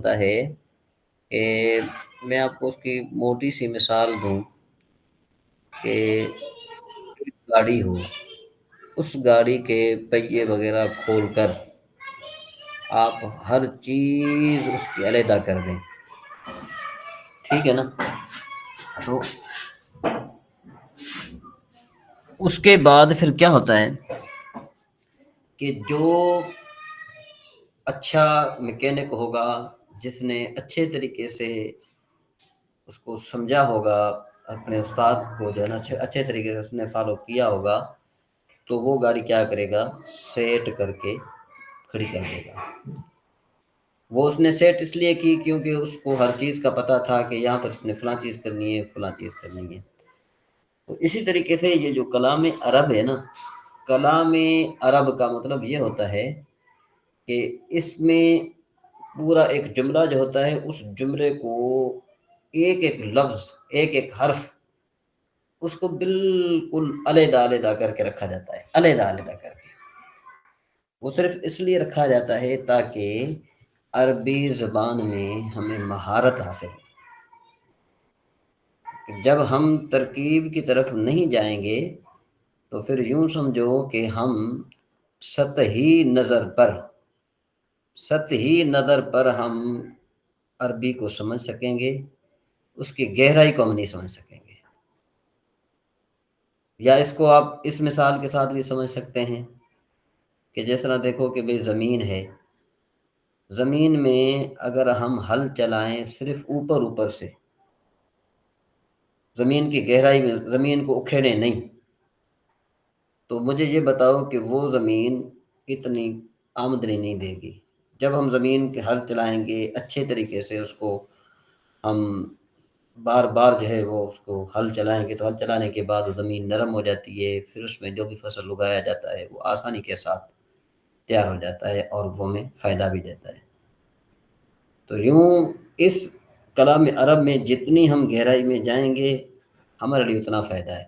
ہوتا ہے کہ میں آپ کو اس کی موٹی سی مثال دوں کہ ایک گاڑی ہو، اس گاڑی کے پہیے وغیرہ کھول کر آپ ہر چیز اس کی علیحدہ کر دیں، ٹھیک ہے نا؟ تو اس کے بعد پھر کیا ہوتا ہے کہ جو اچھا میکینک ہوگا، جس نے اچھے طریقے سے اس کو سمجھا ہوگا، اپنے استاد کو جو ہے نا اچھے طریقے سے اس نے فالو کیا ہوگا، تو وہ گاڑی کیا کرے گا، سیٹ کر کے کھڑی کر دے گا۔ وہ اس نے سیٹ اس لیے کی کیونکہ اس کو ہر چیز کا پتہ تھا کہ یہاں پر اس نے فلاں چیز کرنی ہے، فلاں چیز کرنی ہے۔ تو اسی طریقے سے یہ جو کلام عرب ہے نا، کلام عرب کا مطلب یہ ہوتا ہے کہ اس میں پورا ایک جملہ جو ہوتا ہے، اس جملے کو ایک ایک لفظ، ایک ایک حرف، اس کو بالکل علیحدہ علیحدہ کر کے رکھا جاتا ہے، علیحدہ علیحدہ کر کے۔ وہ صرف اس لیے رکھا جاتا ہے تاکہ عربی زبان میں ہمیں مہارت حاصل ہو۔ کہ جب ہم ترکیب کی طرف نہیں جائیں گے تو پھر یوں سمجھو کہ ہم سطحی نظر پر ہم عربی کو سمجھ سکیں گے، اس کی گہرائی کو ہم نہیں سمجھ سکیں گے۔ یا اس کو آپ اس مثال کے ساتھ بھی سمجھ سکتے ہیں کہ جس طرح دیکھو کہ بھئی زمین ہے، زمین میں اگر ہم ہل چلائیں صرف اوپر اوپر سے، زمین کی گہرائی میں زمین کو اکھیڑیں نہیں، تو مجھے یہ بتاؤ کہ وہ زمین اتنی آمدنی نہیں دے گی۔ جب ہم زمین کے ہل چلائیں گے اچھے طریقے سے، اس کو ہم بار بار جو ہے وہ اس کو ہل چلائیں گے، تو ہل چلانے کے بعد زمین نرم ہو جاتی ہے، پھر اس میں جو بھی فصل اگایا جاتا ہے وہ آسانی کے ساتھ تیار ہو جاتا ہے اور وہ ہمیں فائدہ بھی دیتا ہے۔ تو یوں اس کلام عرب میں جتنی ہم گہرائی میں جائیں گے ہمارے لیے اتنا فائدہ ہے،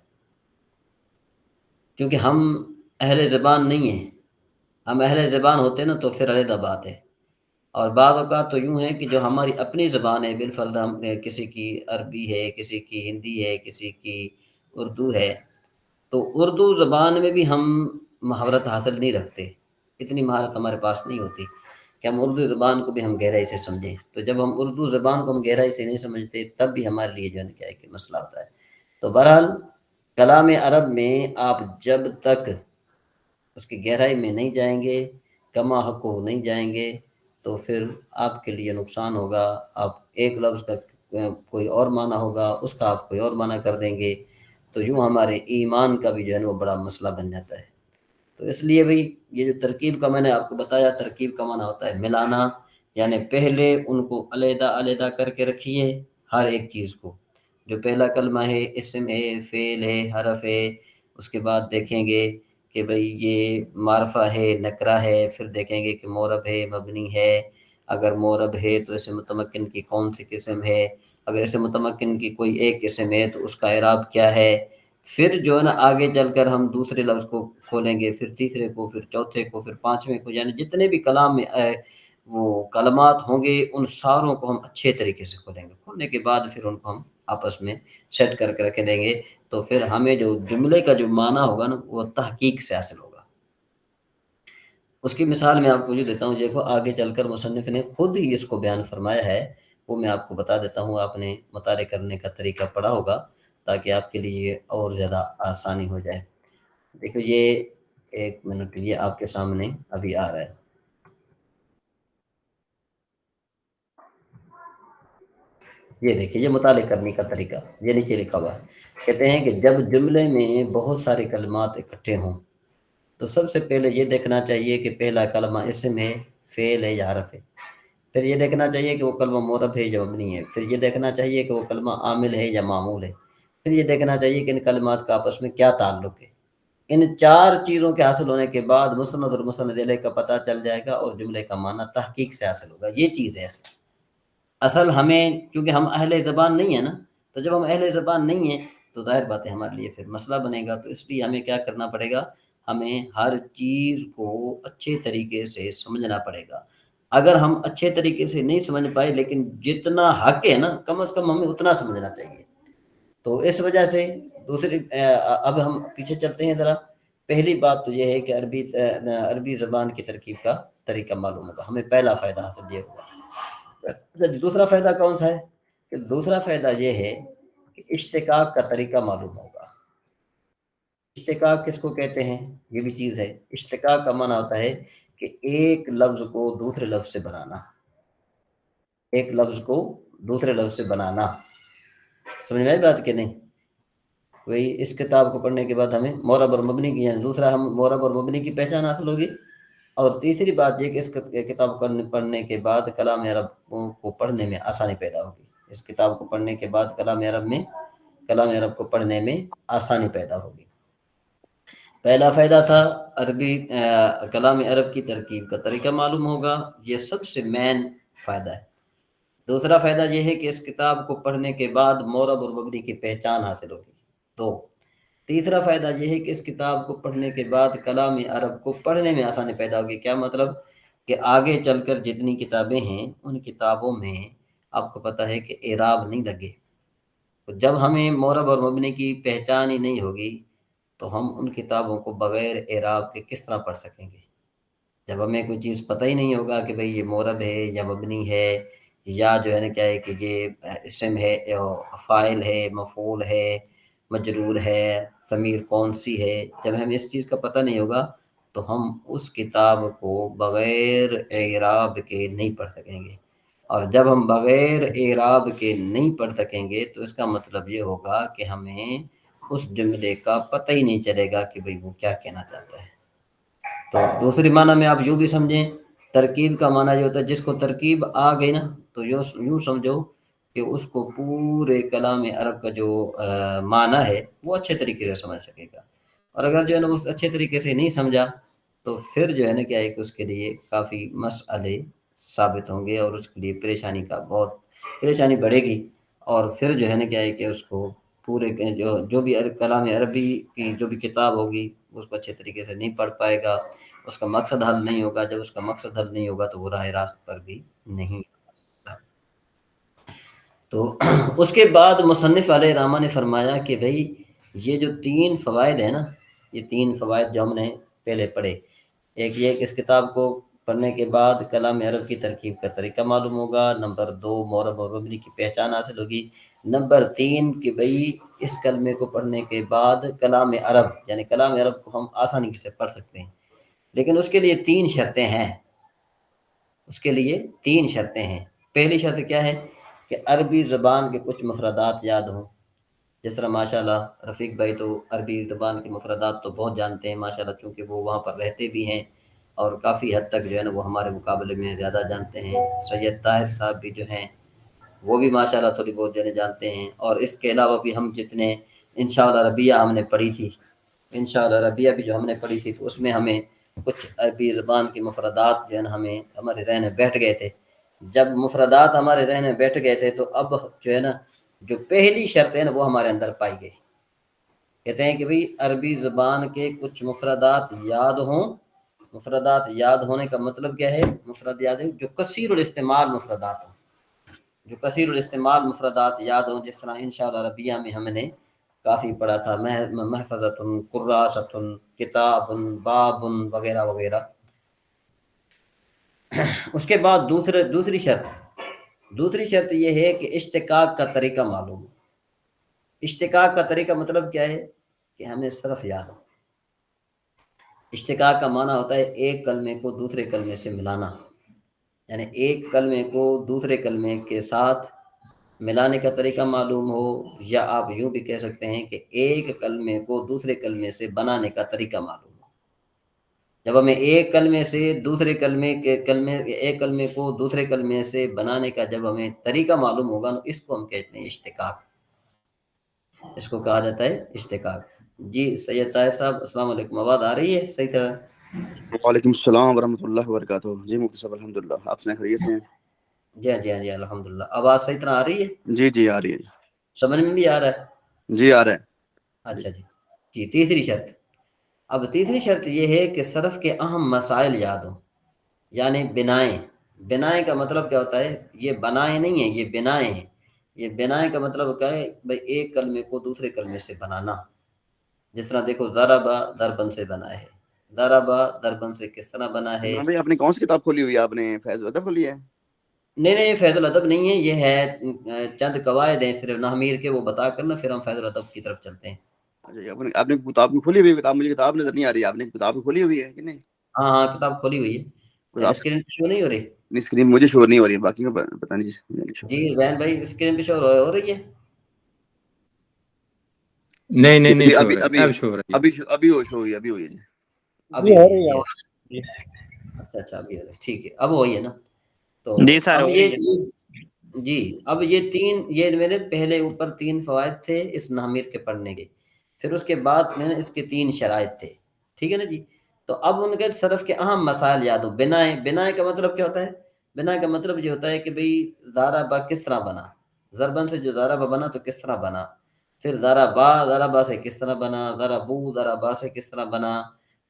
کیونکہ ہم اہل زبان نہیں ہیں۔ ہم اہل زبان ہوتے نا تو پھر علیحدہ بات ہے، اور بعض اوقات تو یوں ہے کہ جو ہماری اپنی زبان ہے، بالفرض ہم کسی کی عربی ہے، کسی کی ہندی ہے، کسی کی اردو ہے، تو اردو زبان میں بھی ہم مہارت حاصل نہیں رکھتے، اتنی مہارت ہمارے پاس نہیں ہوتی کہ ہم اردو زبان کو بھی ہم گہرائی سے سمجھیں۔ تو جب ہم اردو زبان کو ہم گہرائی سے نہیں سمجھتے تب بھی ہمارے لیے جو ہے کیا ہے کہ مسئلہ ہوتا ہے۔ تو بہرحال کلام عرب میں آپ جب تک اس کی گہرائی میں نہیں جائیں گے، کما حقہ نہیں جائیں گے، تو پھر آپ کے لیے نقصان ہوگا۔ آپ ایک لفظ کا کوئی اور معنی ہوگا، اس کا آپ کوئی اور معنی کر دیں گے، تو یوں ہمارے ایمان کا بھی جو ہے وہ بڑا مسئلہ بن جاتا ہے۔ تو اس لیے بھئی یہ جو ترکیب کا میں نے آپ کو بتایا، ترکیب کا معنی ہوتا ہے ملانا، یعنی پہلے ان کو علیحدہ علیحدہ کر کے رکھیے، ہر ایک چیز کو، جو پہلا کلمہ ہے، اسم ہے، فعل ہے، حرف ہے، اس کے بعد دیکھیں گے کہ بھئی یہ معرفہ ہے، نکرہ ہے، پھر دیکھیں گے کہ معرب ہے، مبنی ہے، اگر معرب ہے تو اسم متمکن کی کون سی قسم ہے، اگر اسم متمکن کی کوئی ایک قسم ہے تو اس کا اعراب کیا ہے، پھر جو ہے نا آگے چل کر ہم دوسرے لفظ کو کھولیں گے، پھر تیسرے کو، پھر چوتھے کو، پھر پانچویں کو، یعنی جتنے بھی کلام میں وہ کلمات ہوں گے ان ساروں کو ہم اچھے طریقے سے کھولیں گے۔ کھولنے کے بعد پھر ان کو ہم آپس میں سیٹ کر کے رکھ دیں گے، تو پھر ہمیں جو جملے کا جو معنی ہوگا نا وہ تحقیق سے حاصل ہوگا۔ اس کی مثال میں آپ کو جو دیتا ہوں، دیکھو آگے چل کر مصنف نے خود ہی اس کو بیان فرمایا ہے، وہ میں آپ کو بتا دیتا ہوں۔ آپ نے مطالعہ کرنے کا طریقہ پڑھا ہوگا تاکہ آپ کے لیے اور زیادہ آسانی ہو جائے۔ دیکھو یہ ایک منٹ، یہ آپ کے سامنے ابھی آ رہا ہے۔ یہ دیکھیے، یہ مطالعہ کرنے کا طریقہ، یہ نیچے لکھا ہوا ہے۔ کہتے ہیں کہ جب جملے میں بہت سارے کلمات اکٹھے ہوں تو سب سے پہلے یہ دیکھنا چاہیے کہ پہلا کلمہ اسم ہے، فعل ہے یا حرف ہے۔ پھر یہ دیکھنا چاہیے کہ وہ کلمہ معرب ہے یا مبنی ہے۔ پھر یہ دیکھنا چاہیے کہ وہ کلمہ عامل ہے یا معمول ہے۔ پھر یہ دیکھنا چاہیے کہ ان کلمات کا آپس میں کیا تعلق ہے۔ ان چار چیزوں کے حاصل ہونے کے بعد مسند اور مسند الیہ کا پتہ چل جائے گا اور جملے کا معنی تحقیق سے حاصل ہوگا۔ یہ چیز ہے اصل ہمیں، کیونکہ ہم اہل زبان نہیں ہیں نا، تو جب ہم اہل زبان نہیں ہیں تو ظاہر بات ہے ہمارے لیے پھر مسئلہ بنے گا۔ تو اس لیے ہمیں کیا کرنا پڑے گا، ہمیں ہر چیز کو اچھے طریقے سے سمجھنا پڑے گا۔ اگر ہم اچھے طریقے سے نہیں سمجھ پائے لیکن جتنا حق ہے نا کم از کم ہمیں اتنا سمجھنا چاہیے. تو اس وجہ سے دوسری اب ہم پیچھے چلتے ہیں ذرا. پہلی بات تو یہ ہے کہ عربی زبان کی ترکیب کا طریقہ معلوم ہوگا، ہمیں پہلا فائدہ حاصل یہ ہوا. دوسرا فائدہ کون سا ہے؟ کہ دوسرا فائدہ یہ ہے کہ اشتقاق کا طریقہ معلوم ہوگا. اشتقاق کس کو کہتے ہیں؟ یہ بھی چیز ہے. اشتقاق کا معنی ہوتا ہے کہ ایک لفظ کو دوسرے لفظ سے بنانا. ایک لفظ کو دوسرے لفظ سے بنانا. سمجھ میں آئی بات کہ نہیں؟ وہی اس کتاب کو پڑھنے کے بعد ہمیں معرب اور مبنی کی، یعنی دوسرا ہم معرب اور مبنی کی پہچان حاصل ہوگی. اور تیسری بات یہ کہ اس کتاب کو پڑھنے کے بعد کلام عرب کو پڑھنے میں آسانی پیدا ہوگی. اس کتاب کو پڑھنے کے بعد کلام عرب کو پڑھنے میں آسانی پیدا ہوگی. پہلا فائدہ تھا کلام عرب کی ترکیب کا طریقہ معلوم ہوگا، یہ سب سے مین فائدہ ہے. دوسرا فائدہ یہ ہے کہ اس کتاب کو پڑھنے کے بعد معرب اور مبنی کی پہچان حاصل ہوگی. دو. تیسرا فائدہ یہ ہے کہ اس کتاب کو پڑھنے کے بعد کلام عرب کو پڑھنے میں آسانی پیدا ہوگی. کیا مطلب؟ کہ آگے چل کر جتنی کتابیں ہیں ان کتابوں میں آپ کو پتہ ہے کہ اعراب نہیں لگے. تو جب ہمیں معرب اور مبنی کی پہچان ہی نہیں ہوگی تو ہم ان کتابوں کو بغیر اعراب کے کس طرح پڑھ سکیں گے؟ جب ہمیں کوئی چیز پتہ ہی نہیں ہوگا کہ بھئی یہ مورب ہے یا مبنی ہے یا جو ہے نا کیا ہے کہ یہ اسم ہے، فاعل ہے، مفعول ہے، مجرور ہے، ضمیر کون سی ہے، جب ہمیں اس چیز کا پتہ نہیں ہوگا تو ہم اس کتاب کو بغیر اعراب کے نہیں پڑھ سکیں گے. اور جب ہم بغیر اعراب کے نہیں پڑھ سکیں گے تو اس کا مطلب یہ ہوگا کہ ہمیں اس جملے کا پتہ ہی نہیں چلے گا کہ بھئی وہ کیا کہنا چاہتا ہے. تو دوسری معنی میں آپ یوں بھی سمجھیں، ترکیب کا معنی یہ ہوتا ہے جس کو ترکیب آ گئی نا تو یوں سمجھو کہ اس کو پورے کلام عرب کا جو معنی ہے وہ اچھے طریقے سے سمجھ سکے گا. اور اگر جو ہے نا اس اچھے طریقے سے نہیں سمجھا تو پھر جو ہے نا کیا ہے کہ اس کے لیے کافی مسئلے ثابت ہوں گے اور اس کے لیے پریشانی بڑھے گی. اور پھر جو ہے نا کیا ہے کہ اس کو پورے جو بھی کلام عربی کی جو بھی کتاب ہوگی اس کو اچھے طریقے سے نہیں پڑھ پائے گا، اس کا مقصد حل نہیں ہوگا. جب اس کا مقصد حل نہیں ہوگا تو وہ راہ راست پر بھی نہیں آ سکتا. تو اس کے بعد مصنف علیہ رحمہ نے فرمایا کہ بھئی یہ جو 3 فوائد ہیں نا، یہ 3 فوائد جو ہم نے پہلے پڑھے، ایک یہ کہ اس کتاب کو پڑھنے کے بعد کلام عرب کی ترکیب کا طریقہ معلوم ہوگا. نمبر 2 معرب اور مبنی کی پہچان حاصل ہوگی. نمبر 3 کہ بھئی اس کلمے کو پڑھنے کے بعد کلام عرب یعنی کلام عرب کو ہم آسانی سے پڑھ سکتے ہیں. لیکن اس کے لیے 3 شرطیں ہیں. اس کے لیے 3 شرطیں ہیں. پہلی شرط کیا ہے؟ کہ عربی زبان کے کچھ مفردات یاد ہوں. جس طرح ماشاءاللہ رفیق بھائی تو عربی زبان کے مفردات تو بہت جانتے ہیں ماشاءاللہ، چونکہ وہ وہاں پر رہتے بھی ہیں اور کافی حد تک جو ہے نا وہ ہمارے مقابلے میں زیادہ جانتے ہیں. سید طاہر صاحب بھی جو ہیں وہ بھی ماشاءاللہ تھوڑی بہت جو ہے جانتے ہیں. اور اس کے علاوہ بھی ہم جتنے انشاءاللہ ربیہ ہم نے پڑھی تھی، انشاءاللہ ربیہ بھی جو ہم نے پڑھی تھی تو اس میں ہمیں کچھ عربی زبان کی مفردات جو ہے نا ہمارے ذہن میں بیٹھ گئے تھے. جب مفردات ہمارے ذہن میں بیٹھ گئے تھے تو اب جو ہے نا جو پہلی شرط ہے نا وہ ہمارے اندر پائی گئی. کہتے ہیں کہ بھئی عربی زبان کے کچھ مفردات یاد ہوں. مفردات یاد ہونے کا مطلب کیا ہے؟ مفرد یاد ہے جو کثیر الاستعمال مفردات ہوں، جو کثیر الاستعمال مفردات یاد ہوں. جس طرح انشاءاللہ ربیہ میں ہم نے کافی پڑھا تھا محفظۃ، قراصۃ، کتاب، باب وغیرہ وغیرہ. اس کے بعد دوسری شرط یہ ہے کہ اشتقاق کا طریقہ معلوم ہو. اشتقاق کا طریقہ مطلب کیا ہے؟ کہ ہمیں صرف یاد ہو. اشتقاق کا معنی ہوتا ہے ایک کلمے کو دوسرے کلمے سے ملانا، یعنی ایک کلمے کو دوسرے کلمے کے ساتھ ملانے کا طریقہ معلوم ہو، یا آپ یوں بھی کہہ سکتے ہیں کہ ایک کلمے کو دوسرے کلمے سے بنانے کا طریقہ معلوم ہو. جب ہمیں ایک کلمے کو دوسرے کلمے سے بنانے کا جب ہمیں طریقہ معلوم ہوگا تو اس کو ہم کہتے ہیں اشتقاق. اس کو کہا جاتا ہے اشتقاق. جی سید طاہر صاحب السلام علیکم، آواز آ رہی ہے صحیح طرح؟ وعلیکم السلام ورحمۃ اللہ وبرکاتہ. جی مفتی صاحب الحمدللہ، آپ سے خیریت سے ہیں؟ جی ہاں جی ہاں جی الحمدللہ. آواز صحیح طرح آ رہی ہے؟ جی آ رہی ہے. سمجھ میں بھی آ رہا ہے؟ جی آ رہا ہے. اچھا جی تیسری شرط. اب تیسری شرط یہ ہے کہ صرف کے اہم مسائل یاد ہوں، یعنی بنائیں. بنائے کا مطلب کیا ہوتا ہے؟ یہ بنائے نہیں ہے، یہ بنائے ہیں۔ یہ بنائے کا مطلب کیا ہے بھائی؟ ایک کلمے کو دوسرے کلمے سے بنانا۔ جس طرح دیکھو ضربا دربن سے بنا ہے، ضربا دربن سے کس طرح بنا ہے؟ عمران بھائی آپ نے کون سی کتاب کھولی ہوئی ہے؟ آپ نے فیض الادب کھولی ہے؟ نہیں نہیں، یہ فیض الادب نہیں ہے، یہ ہے چند قواعد ہیں صرف نحمیر کے، وہ بتا کر نا پھر ہم فیض الادب کی طرف چلتے ہیں۔ اچھا آپ نے کتاب کی کھولی ہوئی ہے؟ کتاب مجھے کتاب نظر نہیں آ رہی ہے، آپ نے کتاب کھولی ہوئی ہے کہ نہیں؟ ہاں ہاں، کتاب کھولی ہوئی ہے، کتاب اسکرین پہ شو نہیں ہو رہی؟ اسکرین مجھے شور نہیں ہو رہی ہے، باقی کا پتہ نہیں جی۔ جی زین بھائی، اسکرین پہ شو ہو رہی ہے؟ نہیں نہیں نہیں، ابھی شو ابھی رہی ہے، ابھی اب شو رہی ہے۔ ابھی ہو شو ہوئی ہے، ابھی ہوئی ہے جی۔ ابھی ہو ہوئی ہے رہی جی؟ ہے اچھا اچھا، ابھی ہو رہی ہے، ٹھیک ہے، اب وہی ہے نا۔ تو جی سر، اب ہو یہ رہی ہے۔ جی، اب یہ تین، یہ میرے پہلے اوپر تین فوائد تھے اس نحمیر کے پڑھنے کے، پھر اس کے بعد میں نے اس کے تین شرائط تھے، ٹھیک ہے نا جی؟ تو اب ان کے صرف کے اہم مسائل یاد ہو۔ بنائے، بنائے کا مطلب کیا ہوتا ہے؟ بنائے کا مطلب یہ ہوتا ہے کہ بھئی ضربا کس طرح بنا، ضربن سے جو ضربا بنا تو کس طرح بنا، پھر ضربا، ضربا سے کس طرح بنا، ضربو، ضربا سے کس طرح بنا،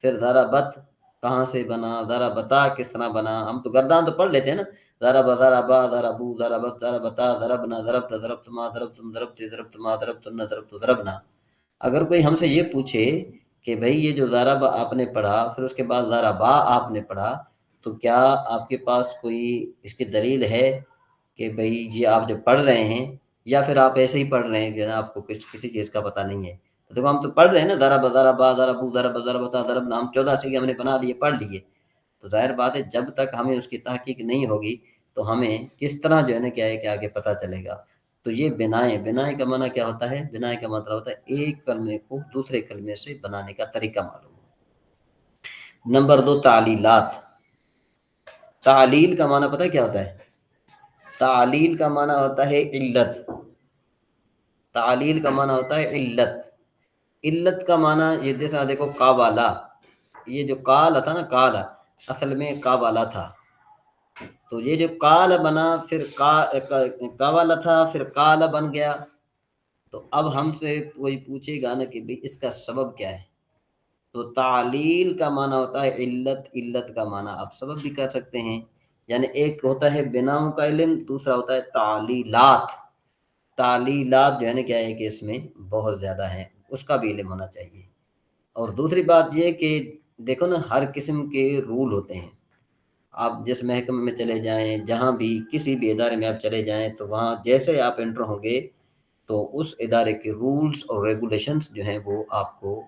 پھر ضربت کہاں سے بنا، ضربتا کس طرح بنا۔ ہم تو گردان تو پڑھ لیتے ہیں نا، ضرب ضربا ضربو ضربت ضربتا ضربنا ضربت ضربتما ضربتم ضربت ضربتما ضربتن ضربت ضربنا۔ اگر کوئی ہم سے یہ پوچھے کہ بھئی یہ جو ضرب آپ نے پڑھا پھر اس کے بعد ضربا آپ نے پڑھا، تو کیا آپ کے پاس کوئی اس کی دلیل ہے کہ بھئی یہ آپ جو پڑھ رہے ہیں، یا پھر آپ ایسے ہی پڑھ رہے ہیں کہ آپ کو کسی چیز کا پتہ نہیں ہے؟ تو دیکھو ہم تو پڑھ رہے ہیں نا، ضرب ضربا ضربو ضرب ضربتا ضربنا، ہم 14 سیگے ہم نے بنا لیے، پڑھ لیے۔ تو ظاہر بات ہے جب تک ہمیں اس کی تحقیق نہیں ہوگی تو ہمیں کس طرح جو ہے نا کیا ہے کہ آگے پتہ چلے گا۔ تو یہ بنائے، بنائے کا معنی کیا ہوتا ہے؟ بنائے کا مطلب ہوتا ہے ایک کلمے کو دوسرے کلمے سے بنانے کا طریقہ معلوم ہو۔ نمبر 2، تعلیلات۔ تعلیل کا معنی پتہ ہے کیا ہوتا ہے؟ تعلیل کا معنی ہوتا ہے علت۔ تعلیل کا معنی ہوتا ہے علت۔ علت کا معنی یہ جیسا دیکھو قابلہ، یہ جو قال تھا نا، قال اصل میں قابلہ تھا، تو یہ جو قال بنا پھر قابلہ تھا پھر قال بن گیا۔ تو اب ہم سے کوئی پوچھے گا نا کہ بھئی اس کا سبب کیا ہے، تو تعلیل کا معنی ہوتا ہے علت، علت کا معنی آپ سبب بھی کر سکتے ہیں۔ یعنی ایک ہوتا ہے بناؤں کا علم، دوسرا ہوتا ہے تعلیلات۔ تعلیلات جو ہے نا کیا ہے کہ اس میں بہت زیادہ ہیں، اس کا بھی علم ہونا چاہیے۔ اور دوسری بات یہ کہ دیکھو نا، ہر قسم کے رول ہوتے ہیں۔ آپ جس محکمے میں چلے جائیں، جہاں بھی کسی بھی ادارے میں آپ چلے جائیں، تو وہاں جیسے آپ انٹر ہوں گے تو اس ادارے کے رولز اور ریگولیشنز جو ہیں وہ آپ کو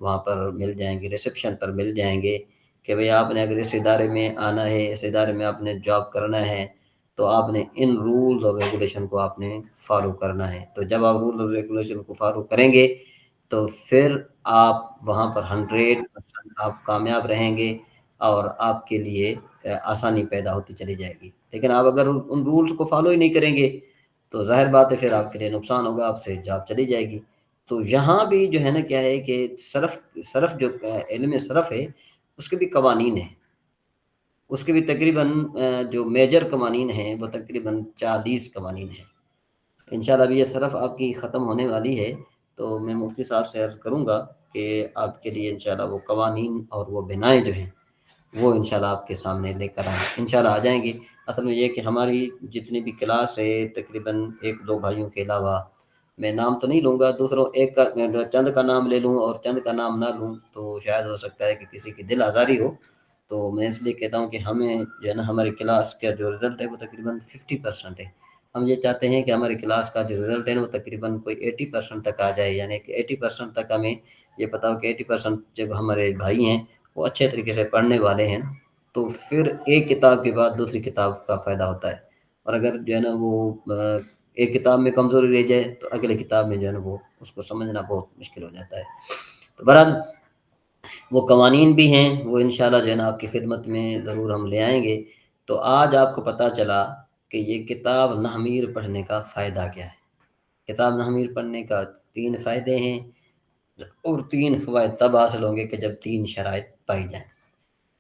وہاں پر مل جائیں گے، ریسیپشن پر مل جائیں گے کہ بھئی آپ نے اگر اس ادارے میں آنا ہے، اس ادارے میں آپ نے جاب کرنا ہے، تو آپ نے ان رولز اور ریگولیشن کو آپ نے فالو کرنا ہے۔ تو جب آپ رول اور ریگولیشن کو فالو کریں گے تو پھر آپ وہاں پر 100% آپ کامیاب رہیں گے اور آپ کے لیے آسانی پیدا ہوتی چلی جائے گی۔ لیکن آپ اگر ان رولز کو فالو ہی نہیں کریں گے تو ظاہر بات ہے پھر آپ کے لیے نقصان ہوگا، آپ سے جاب چلی جائے گی۔ تو یہاں بھی جو ہے نا کیا ہے کہ صرف جو علم صرف ہے اس کے بھی قوانین ہیں، اس کے بھی تقریباً جو میجر قوانین ہیں وہ تقریباً 40 قوانین ہیں۔ انشاءاللہ ابھی یہ صرف آپ کی ختم ہونے والی ہے، تو میں مفتی صاحب سے عرض کروں گا کہ آپ کے لیے انشاءاللہ وہ قوانین اور وہ بنائیں جو ہیں وہ انشاءاللہ آپ کے سامنے لے کر آئیں، انشاءاللہ آ جائیں گی۔ اصل میں یہ کہ ہماری جتنی بھی کلاس ہے تقریباً 1-2 بھائیوں کے علاوہ، میں نام تو نہیں لوں گا، دوسروں ایک کا چند کا نام لے لوں اور چند کا نام نہ لوں تو شاید ہو سکتا ہے کہ کسی کی دل آزاری ہو۔ تو میں اس لیے کہتا ہوں کہ ہمیں جو ہے نا ہماری کلاس کا جو رزلٹ ہے وہ تقریباً 50% ہے۔ ہم یہ چاہتے ہیں کہ ہماری کلاس کا جو رزلٹ ہے وہ تقریباً کوئی 80% تک آ جائے، یعنی کہ 80% تک ہمیں یہ پتا ہو کہ 80% جب ہمارے بھائی ہیں وہ اچھے طریقے سے پڑھنے والے ہیں، تو پھر ایک کتاب کے بعد دوسری کتاب کا فائدہ ہوتا ہے۔ اور اگر جو ہے نا وہ ایک کتاب میں کمزوری رہ جائے تو اگلے کتاب میں جو ہے نا وہ اس کو سمجھنا بہت مشکل ہو جاتا ہے۔ تو بہرحال وہ قوانین بھی ہیں، وہ انشاءاللہ جو ہے نا آپ کی خدمت میں ضرور ہم لے آئیں گے۔ تو آج آپ کو پتہ چلا کہ یہ کتاب نحمیر پڑھنے کا فائدہ کیا ہے۔ کتاب نحمیر پڑھنے کا 3 فائدے ہیں، اور 3 فوائد تب حاصل ہوں گے کہ جب 3 شرائط پائی جائیں۔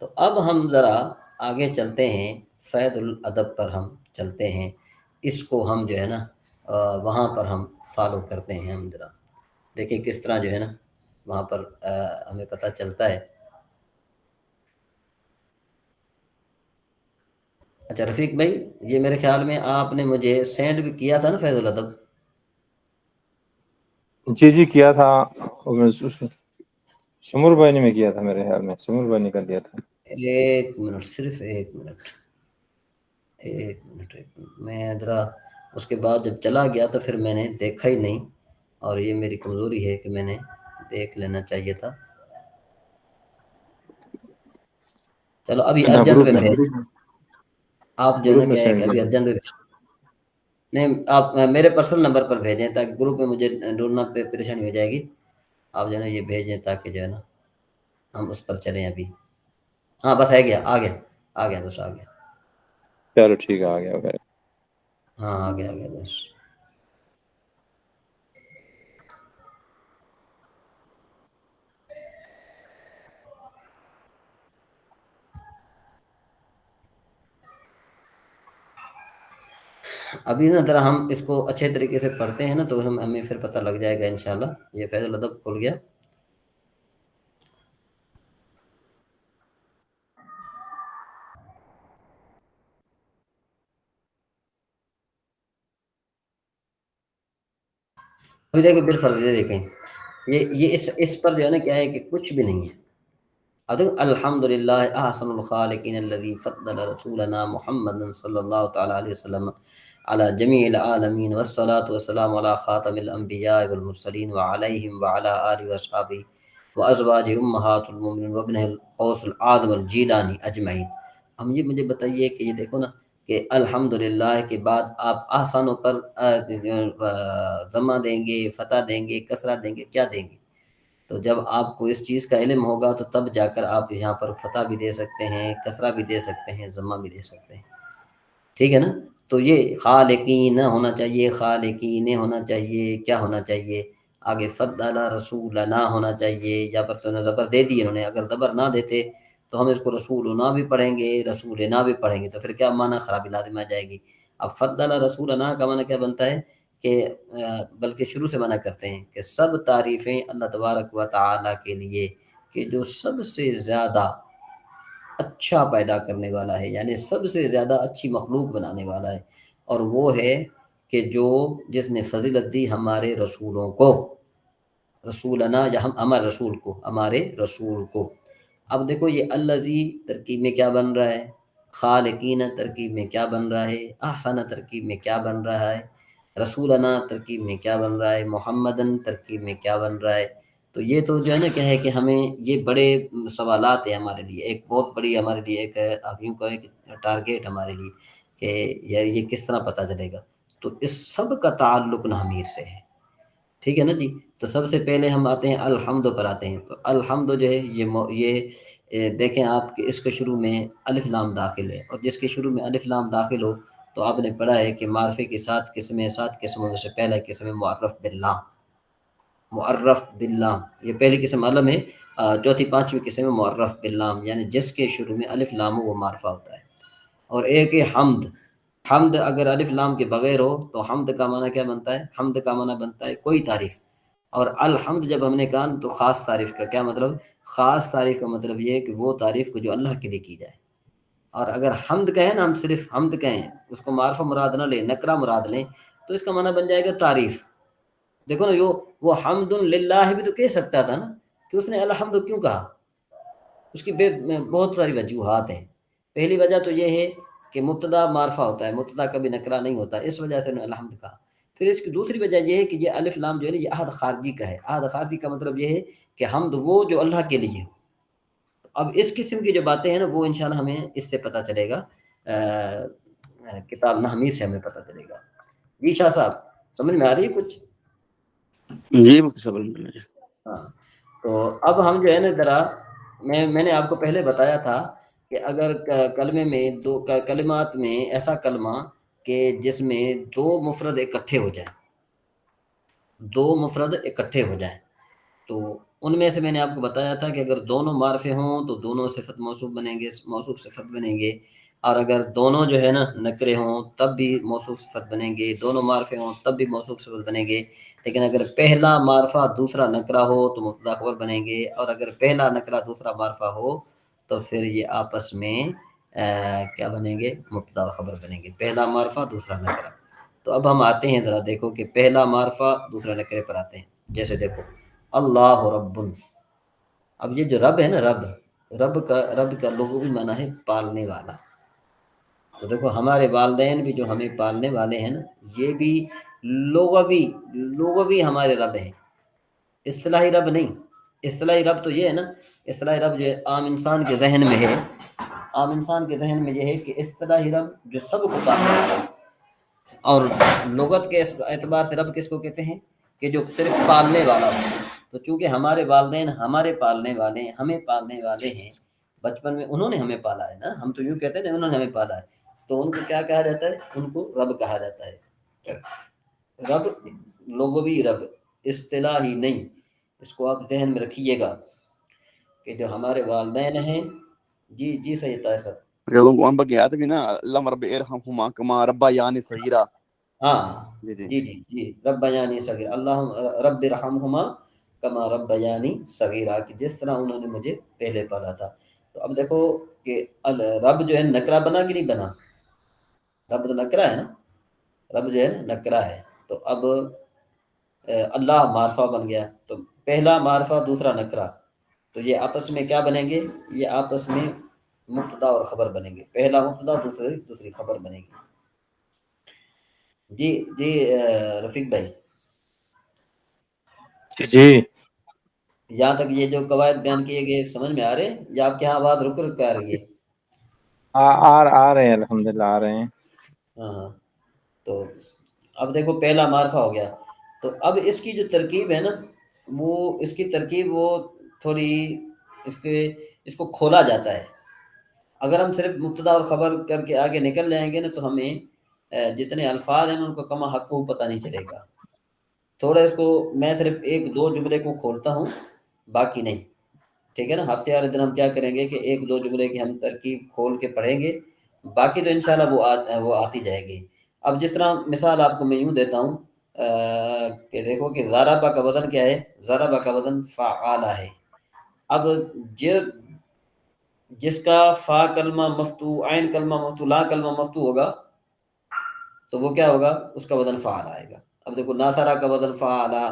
تو اب ہم ذرا آگے چلتے ہیں، فیض الادب پر ہم چلتے ہیں، اس کو ہم جو ہے نا وہاں پر ہم فالو کرتے ہیں۔ ہم ذرا دیکھیں کس طرح جو ہے نا وہاں پر ہمیں پتہ چلتا ہے۔ اچھا رفیق بھائی، یہ میرے خیال میں آپ نے مجھے سینڈ بھی کیا تھا نا فیض الادب؟ جی جی کیا تھا، شمور بھائی نے میں کیا تھا، میرے خیال میں شمور بھائی نے کر دیا تھا۔ ایک منٹ، صرف ایک منٹ، میں ذرا اس کے بعد جب چلا گیا تو پھر میں نے دیکھا ہی نہیں، اور یہ میری کمزوری ہے کہ میں نے دیکھ لینا چاہیے تھا۔ چلو ابھی نہ ارجنٹ گروپ پہ میں بھیج، آپ جو ہے نا گروپ میں کیا ہے کہ سینڈ ابھی کیا ارجنٹ پہ بھیج، نہیں آپ میرے پرسنل نمبر پر بھیجیں تاکہ گروپ میں مجھے ڈھونڈنا پہ پریشانی ہو جائے گی۔ آپ جو ہے نا یہ بھیجیں تاکہ جو ہے نا ہم اس پر چلیں ابھی۔ ہاں بس آ گیا بس آ گیا۔ چلو ٹھیک ہے، آ گیا ہوگا۔ ہاں آ گیا بس۔ ابھی نا ذرا ہم اس کو اچھے طریقے سے پڑھتے ہیں نا تو ہمیں پھر پتہ لگ جائے گا انشاءاللہ۔ یہ فیض الادب کھل گیا۔ ابھی دیکھیں بالفرض یہ دیکھیں، یہ اس پر جو ہے نا کیا ہے کہ کچھ بھی نہیں ہے۔ اب دیکھو الحمدللہ احسن الخالقین الذی فضل رسولنا محمد صلی اللہ تعالی علیہ وسلم علی جمیع العالمین والصلاة والسلام علی خاتم الانبیاء والمرسلین وعلیہم وعلی آلہ واصحابہ وازواج امہات المؤمنین وابنہ الغوث الاعظم الجیلانی اجمعین۔ ہم یہ مجھے بتائیے کہ یہ دیکھو نا کہ الحمدللہ کے بعد آپ آسانوں پر ضمہ دیں گے، فتح دیں گے، کسرہ دیں گے، کیا دیں گے؟ تو جب آپ کو اس چیز کا علم ہوگا تو تب جا کر آپ یہاں پر فتح بھی دے سکتے ہیں، کسرہ بھی دے سکتے ہیں، ضمہ بھی دے سکتے ہیں، ٹھیک ہے نا؟ تو یہ خالقین ہونا چاہیے، خالقین ہونا چاہیے، کیا ہونا چاہیے آگے؟ فضل رسولنا ہونا چاہیے، یا پر تو زبر دے دی انہوں نے، اگر زبر نہ دیتے تو ہم اس کو رسولنا بھی پڑھیں گے، رسولنا بھی پڑھیں گے، تو پھر کیا معنی خرابی لازم آ جائے گی۔ اب فضل رسولنا کا معنی کیا بنتا ہے کہ بلکہ شروع سے منع کرتے ہیں کہ سب تعریفیں اللہ تبارک و تعالی کے لیے کہ جو سب سے زیادہ اچھا پیدا کرنے والا ہے، یعنی سب سے زیادہ اچھی مخلوق بنانے والا ہے، اور وہ ہے کہ جس نے فضیلت دی ہمارے رسولوں کو، رسولنا یا ہمارے رسول کو، ہمارے رسول کو۔ اب دیکھو یہ الذی ترکیب میں کیا بن رہا ہے، خالقین ترکیب میں کیا بن رہا ہے، احسن ترکیب میں کیا بن رہا ہے، رسولنا ترکیب میں کیا بن رہا ہے، محمدن ترکیب میں کیا بن رہا ہے۔ تو یہ تو جو ہے نا کیا ہے کہ ہمیں یہ بڑے سوالات ہیں ہمارے لیے، ایک بہت بڑی ہمارے لیے ایک آپ یوں کہیں کہ ٹارگیٹ ہمارے لیے کہ یار یہ کس طرح پتہ چلے گا۔ تو اس سب کا تعلق نحمیر سے ہے، ٹھیک ہے نا جی؟ تو سب سے پہلے ہم آتے ہیں الحمد پر آتے ہیں۔ تو الحمد جو ہے یہ دیکھیں آپ کہ اس کے شروع میں الف لام داخل ہے، اور جس کے شروع میں الف لام داخل ہو تو آپ نے پڑھا ہے کہ معرفے کی سات قسموں میں سے پہلا قسم ہے معرف باللام، معرف باللام، یہ پہلی قسم علم ہے، چوتھی پانچویں قسم ہے معرف باللام، یعنی جس کے شروع میں الف لام ہو وہ معرفہ ہوتا ہے۔ اور ایک ہے حمد، حمد اگر الف لام کے بغیر ہو تو حمد کا معنی کیا بنتا ہے؟ حمد کا معنی بنتا ہے کوئی تعریف، اور الحمد جب ہم نے کہا تو خاص تعریف کا کیا مطلب؟ خاص تعریف کا مطلب یہ ہے کہ وہ تعریف کو جو اللہ کے لیے کی جائے۔ اور اگر حمد کہیں نا، ہم صرف حمد کہیں، اس کو معرفہ مراد نہ لیں، نکرہ مراد لیں، تو اس کا معنی بن جائے گا تعریف۔ دیکھو نا وہ حمد للہ بھی تو کہہ سکتا تھا نا، کہ اس نے الحمد کیوں کہا؟ اس کی بہت ساری وجوہات ہیں۔ پہلی وجہ تو یہ ہے کہ مبتدا معرفہ ہوتا ہے، مبتدا کبھی نکرہ نہیں ہوتا، اس وجہ سے انہوں نے الحمد کہا۔ پھر اس کی دوسری وجہ یہ ہے کہ یہ الف لام جو ہے نا یہ عہد خارجی کا ہے۔ عہد خارجی کا مطلب یہ ہے کہ حمد وہ جو اللہ کے لیے ہو۔ اب اس قسم کی جو باتیں ہیں نا وہ انشاءاللہ ہمیں اس سے پتہ چلے گا، کتاب نحمیر سے ہمیں پتہ چلے گا۔ جی شاہ صاحب سمجھ میں آ رہی ہے کچھ؟ جی مفتی صاحب الحمدللہ جی۔ ہاں تو اب ہم جو ہے نا ذرا میں نے آپ کو پہلے بتایا تھا کہ اگر کلمے میں دو کلمات میں ایسا کلمہ کہ جس میں دو مفرد اکٹھے ہو جائیں، دو مفرد اکٹھے ہو جائیں، تو ان میں سے میں نے آپ کو بتایا تھا کہ اگر دونوں معرفے ہوں تو دونوں صفت موصوف بنیں گے، موصوف صفت بنیں گے، اور اگر دونوں جو ہے نا نکرے ہوں تب بھی موصوف صفت بنیں گے، دونوں معرفے ہوں تب بھی موصوف صفت بنیں گے۔ لیکن اگر پہلا معرفہ دوسرا نکرہ ہو تو مبتدا خبر بنیں گے، اور اگر پہلا نکرہ دوسرا معرفہ ہو تو پھر یہ آپس میں کیا بنیں گے؟ مبتدا اور خبر بنیں گے، پہلا معرفہ دوسرا نکرہ۔ تو اب ہم آتے ہیں، ذرا دیکھو کہ پہلا معرفہ دوسرا نکرے پر آتے ہیں۔ جیسے دیکھو اللہ رب، اب یہ جو رب ہے نا، رب کا لغوی معنی ہے پالنے والا۔ تو دیکھو ہمارے والدین بھی جو ہمیں پالنے والے ہیں نا، یہ بھی لغوی ہمارے رب ہیں، اصطلاحی رب نہیں۔ اصطلاحی رب تو یہ ہے نا، اصطلاحی رب جو عام انسان کے ذہن میں ہے، عام انسان کے ذہن میں یہ ہے کہ اصطلاحی رب جو سب کو پالنے والا ہے، اور لغت کے اعتبار سے رب کس کو کہتے ہیں؟ کہ جو صرف پالنے والا ہو۔ تو چونکہ ہمارے والدین ہمارے پالنے والے ہیں، ہمیں پالنے والے ہیں، بچپن میں انہوں نے ہمیں پالا ہے نا، ہم تو یوں کہتے ہیں نا انہوں نے ہمیں پالا ہے، تو ان کو کیا کہا جاتا ہے؟ ان کو رب کہا جاتا ہے۔ رب لغوی رب، اصطلاحی نہیں، اس کو آپ ذہن میں رکھیے گا کہ جو ہمارے والدین ہیں، جی صحیح تھا سر۔ وہاں پر گیا تھا نا، اللہ رب ارحمہما کما ربیانی صغیرا۔ ہاں جی جی جی رب بیانی صغیر، اللہ رب ارحمہما کما رب بیانی صغیرہ، کہ جس طرح انہوں نے مجھے پہلے پالا تھا۔ تو اب دیکھو کہ رب جو ہے نکرہ بنا کہ نہیں بنا؟ رب تو نکرہ ہے نا، رب جو ہے نکرہ ہے۔ تو اب اللہ معرفہ بن گیا، تو پہلا معرفہ دوسرا نکرہ، تو یہ آپس میں کیا بنیں گے؟ یہ آپس میں مبتدا اور خبر بنیں گے، پہلا مبتدا دوسری خبر بنے گی۔ جی رفیق بھائی، جی یہاں تک یہ جو قواعد بیان کیے گئے سمجھ میں آ رہے ہیں، یا آپ کے یہاں آواز رک رک کے آ رہی ہے؟ آ رہے ہیں، الحمدللہ آ رہے ہیں۔ ہاں تو اب دیکھو پہلا معرفہ ہو گیا، تو اب اس کی جو ترکیب ہے نا، وہ اس کی ترکیب وہ تھوڑی اس کو کھولا جاتا ہے۔ اگر ہم صرف مبتدا اور خبر کر کے آگے نکل جائیں گے نا، تو ہمیں جتنے الفاظ ہیں ان کو کما حق کو پتہ نہیں چلے گا۔ تھوڑا اس کو میں صرف ایک دو جملے کو کھولتا ہوں، باقی نہیں، ٹھیک ہے نا؟ ہفتے والے دن ہم کیا کریں گے کہ ایک دو جملے کی ہم ترکیب کھول کے پڑھیں گے، باقی تو انشاءاللہ وہ آتی جائے گی۔ اب جس طرح مثال آپ کو میں یوں دیتا ہوں کہ دیکھو کہ ضربہ کا وزن کیا ہے؟ ضربہ کا وزن فعالہ ہے۔ اب جس کا فا کلمہ مفتوح، عین کلمہ مفتوح، لا کلمہ مفتوح ہوگا، تو وہ کیا ہوگا؟ اس کا وزن فعال آئے گا۔ اب دیکھو ناصرہ کا وزن فعالہ،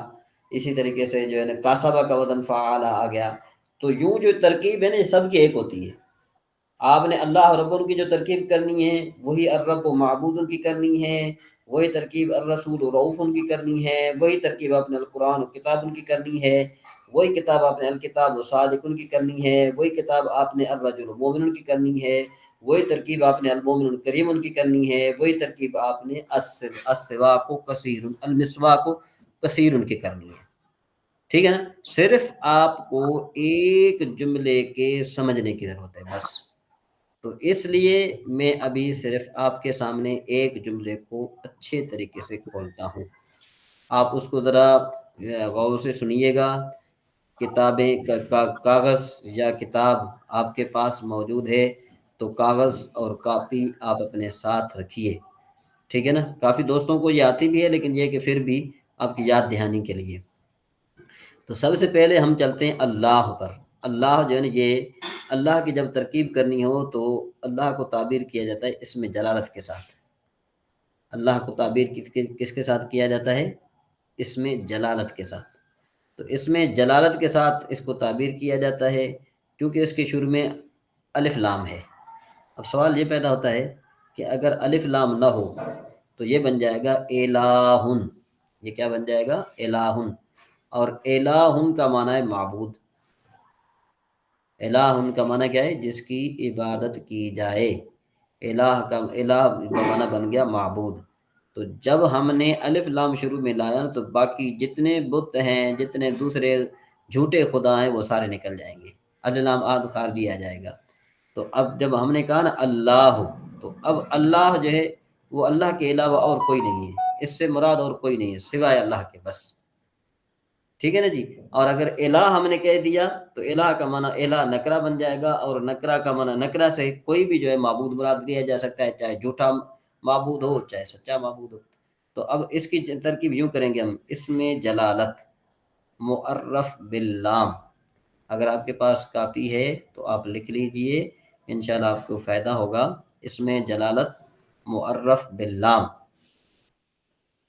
اسی طریقے سے جو ہے نا کاسبہ کا وزن فعالہ آ گیا۔ تو یوں جو ترکیب ہے نا، یہ سب کی ایک ہوتی ہے۔ آپ نے اللہ رب کی جو ترکیب کرنی ہے، وہی الرب و معبود کی کرنی ہے، وہی ترکیب الرسول رعوف کی کرنی ہے، وہی ترکیب آپ نے القرآن و کتاب کی کرنی ہے، وہی کتاب آپ نے الکتاب و صادق کی کرنی ہے، وہی کتاب آپ نے الرجل مومن کی کرنی ہے، وہی ترکیب آپ نے المومن کریم کی کرنی ہے، وہی ترکیب آپ نے السواک و کثیر المسواک و کثیر کی کرنی ہے۔ ٹھیک ہے نا؟ صرف آپ کو ایک جملے کے سمجھنے کی ضرورت ہے بس۔ تو اس لیے میں ابھی صرف آپ کے سامنے ایک جملے کو اچھے طریقے سے کھولتا ہوں، آپ اس کو ذرا غور سے سنیے گا۔ کتابیں کاغذ یا کتاب آپ کے پاس موجود ہے تو کاغذ اور کاپی آپ اپنے ساتھ رکھیے، ٹھیک ہے نا؟ کافی دوستوں کو یہ آتی بھی ہے، لیکن یہ کہ پھر بھی آپ کی یاد دہانی کے لیے۔ تو سب سے پہلے ہم چلتے ہیں اللہ پر۔ اللہ جو ہے نا، یہ اللہ کی جب ترکیب کرنی ہو تو اللہ کو تعبیر کیا جاتا ہے اس میں جلالت کے ساتھ۔ اللہ کو تعبیر کس کے ساتھ کیا جاتا ہے؟ اس میں جلالت کے ساتھ۔ تو اس میں جلالت کے ساتھ اس کو تعبیر کیا جاتا ہے کیونکہ اس کے شروع میں الف لام ہے۔ اب سوال یہ پیدا ہوتا ہے کہ اگر الف لام نہ ہو تو یہ بن جائے گا الہن۔ یہ کیا بن جائے گا؟ الہن۔ اور الہن کا معنی ہے معبود۔ الہن کا معنی کیا ہے؟ جس کی عبادت کی جائے۔ الہ کا معنی بن گیا معبود۔ تو جب ہم نے الف لام شروع میں لایا تو باقی جتنے بت ہیں، جتنے دوسرے جھوٹے خدا ہیں، وہ سارے نکل جائیں گے، الف لام آد خارجی آ جائے گا۔ تو اب جب ہم نے کہا نا اللہ، تو اب اللہ جو ہے وہ اللہ کے علاوہ اور کوئی نہیں ہے، اس سے مراد اور کوئی نہیں ہے سوائے اللہ کے، بس، ٹھیک ہے نا جی؟ اور اگر الہ ہم نے کہہ دیا تو الہ کا معنی الہ نکرہ بن جائے گا، اور نکرہ کا معنی نکرہ سے کوئی بھی جو ہے معبود مراد لیا جا سکتا ہے، چاہے جھوٹا معبود ہو چاہے سچا معبود ہو۔ تو اب اس کی ترکیب یوں کریں گے ہم، اس میں جلالت معرف باللام۔ اگر آپ کے پاس کاپی ہے تو آپ لکھ لیجئے انشاءاللہ آپ کو فائدہ ہوگا۔ اس میں جلالت معرف باللام،